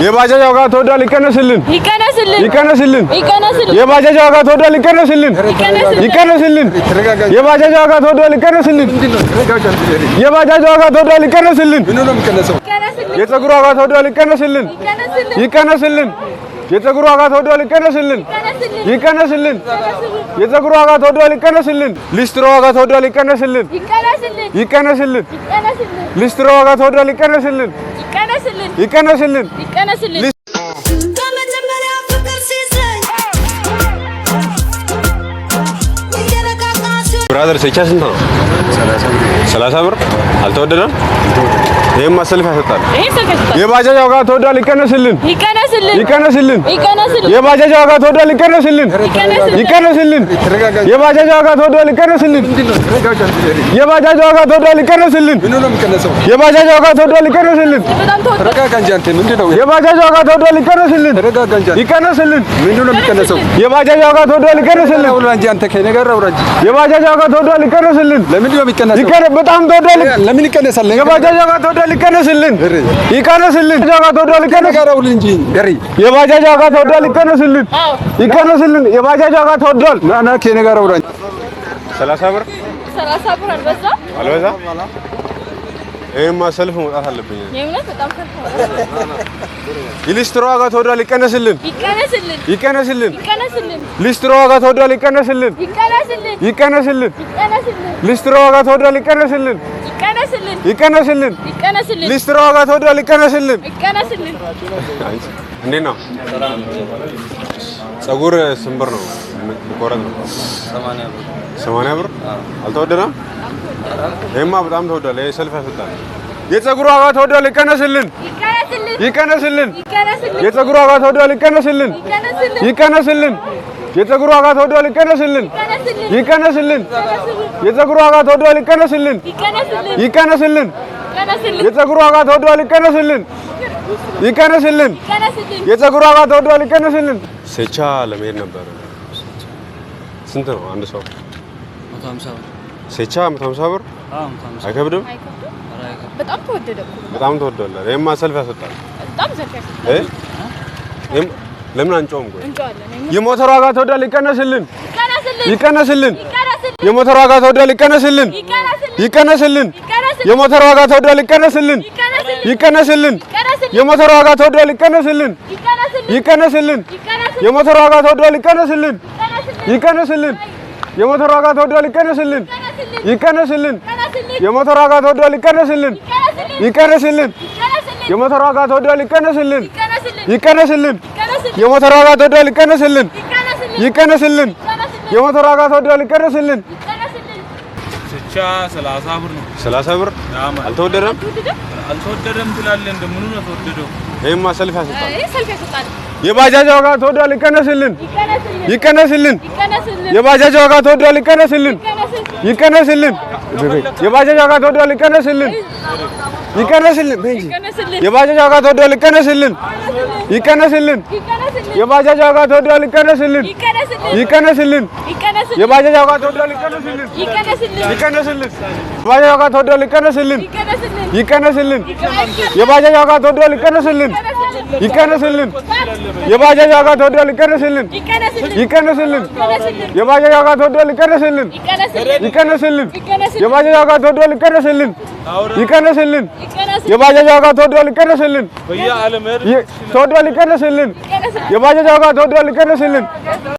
የባጃጅ ዋጋ ተወዷል። ይቀነስልን። የባጃጅ ዋጋ ተወዷል። ይቀነስልን። የባጃጅ ዋጋ ተወዷል። ይቀነስልን። የባጃጅ ዋጋ ተወዷል። ይቀነስልን። የፀጉር ዋጋ ተወዷል። ይቀነስልን። የፀጉር ዋጋ ተወዷል። ይቀነስልን። የፀጉር ዋጋ ተወዷል። ይቀነስልን። ሊስትሮ ዋጋ ተወዷል። ይቀነስልን። ሊስትሮ ዋጋ ተወዷል። ይቀነስልን። ብራዘር ሴቻ ስንት ነው? 30 ብር። አልተወደደም? ይሄማ ሰልፍ ያሰጣል። የባጃጅ ዋጋ ተወዷል። ይቀነስልን። የባጃጅ ዋጋ ተወዷል። ይቀነስልን። የባጃጅ ዋጋ ተወዷል። ይቀነስልን። የባጃጅ ዋጋ ተወዷል። ይቀነስልን። የባጃጅ ዋጋ ተወዷል። ይቀነስልን። ተረጋጋ እንጂ አንተ ምንድነው? የባጃጅ ዋጋ ተወዷል። ይቀነስልን። ተረጋጋ እንጂ ይቀነስልን። ምንድነው የሚቀነሰው? የባጃጅ ዋጋ ተወዷል። ይቀነስልን። እንጂ አንተ ከኔ ጋር አውራጅ። የባጃጅ ዋጋ ተወዷል። ይቀነስልን። ለምንድነው የሚቀነሰው? በጣም ተወዷል። ለምን ይቀነሳል? የባጃጅ ዋጋ ተወዷል። ይቀነስልን። ዋጋ ተወዷል። ይቀነስልን እንጂ የባጃጅ ዋጋ ተወዷል። ይቀነስልን። የባጃጅ ዋጋ ተወዷል። ና ከኔ ጋር አውራጅ። 30 ብር አልበዛ? ይሄማ ሰልፍ መውጣት አለብኝ። የሊስትሮ ዋጋ ተወዷል። ይቀነስልን። ሊስትሮ ዋጋ ተወዷል። ይቀነስልን። ሊስትሮ ዋጋ ተወዷል። ይቀነስልን። ሊስትሮ ዋጋ ተወዷል። ይቀነስልን። እንዴት ነው? ፀጉር ስንት ብር ነው? ቆረጥ ነው 80 ብር። አልተወደደም? ይሄማ በጣም ተወዷል። ይሄ ሰልፍ ያሰጣል። የፀጉር ዋጋ ተወዷል። ይቀነስልን። የፀጉር ዋጋ ተወዷል። ይቀነስልን። የፀጉር ዋጋ ተወዷል። ይቀነስልን። የፀጉር ዋጋ ተወዷል። ይቀነስልን። የፀጉር ዋጋ ተወዷል። ይቀነስልን። የፀጉር ዋጋ ተወዷል። ይቀነስልን። ሴቻ ለመሄድ ነበር። ስንት ነው አንድ ሰው? 150 ብር። ሴቻ 150 ብር አይከብድም? በጣም ተወደደ እኮ። በጣም ተወደደ። ይሄማ ሰልፍ ያሰጣል። በጣም ሰልፍ ያሰጣል። ለምን አንጮም? ቆይ የሞተር ዋጋ ተወዷል። ይቀነስልን። የሞተር ዋጋ ተወዷል። ይቀነስልን። የሞተር ዋጋ ተወዷል። ይቀነስልን። የሞተር ዋጋ ተወዷል። ይቀነስልን። የሞተር ዋጋ ተወዷል። ይቀነስልን። የሞተር ዋጋ ተወዷል። ይቀነስልን። የሞተር ዋጋ ተወዷል። ይቀነስልን። የሞተር ዋጋ ተወዷል። ይቀነስልን። የሞተር ዋጋ ተወዷል። ይቀነስልን። የሞተር ዋጋ ተወዷል። ይቀነስልን። ሴቻ 30 ብር ነው። 30 ብር አልተወደደም? አልተወደደም ትላለህ። እንደምኑ ነው ተወደደው? ይሄማ ሰልፍ ያሰጣል። የባጃጅ ዋጋ ተወዷል። ይቀነስልን። የባጃጅ ዋጋ ተወዷል። ይቀነስልን። የባጃጅ ዋጋ ተወዷል። ይቀነስልን። የባጃጅ ዋጋ ተወዷል። ይቀነስልን። የባጃጅ ዋጋ ተወዷል። ይቀነስልን። የባጃጅ ዋጋ ተወዷል። የባጃጅ ዋጋ ተወዷል። ይቀነስልን። የባጃጅ ዋጋ ተወዷል። ይቀነስልን። የባጃጅ ዋጋ ተወዷል። ይቀነስልን። የባጃጅ ዋጋ ተወዷል። ይቀነስልን። የባጃጅ ዋጋ ተወዷል። ይቀነስልን። የባጃጅ ዋጋ ተወዷል። ይቀነስልን።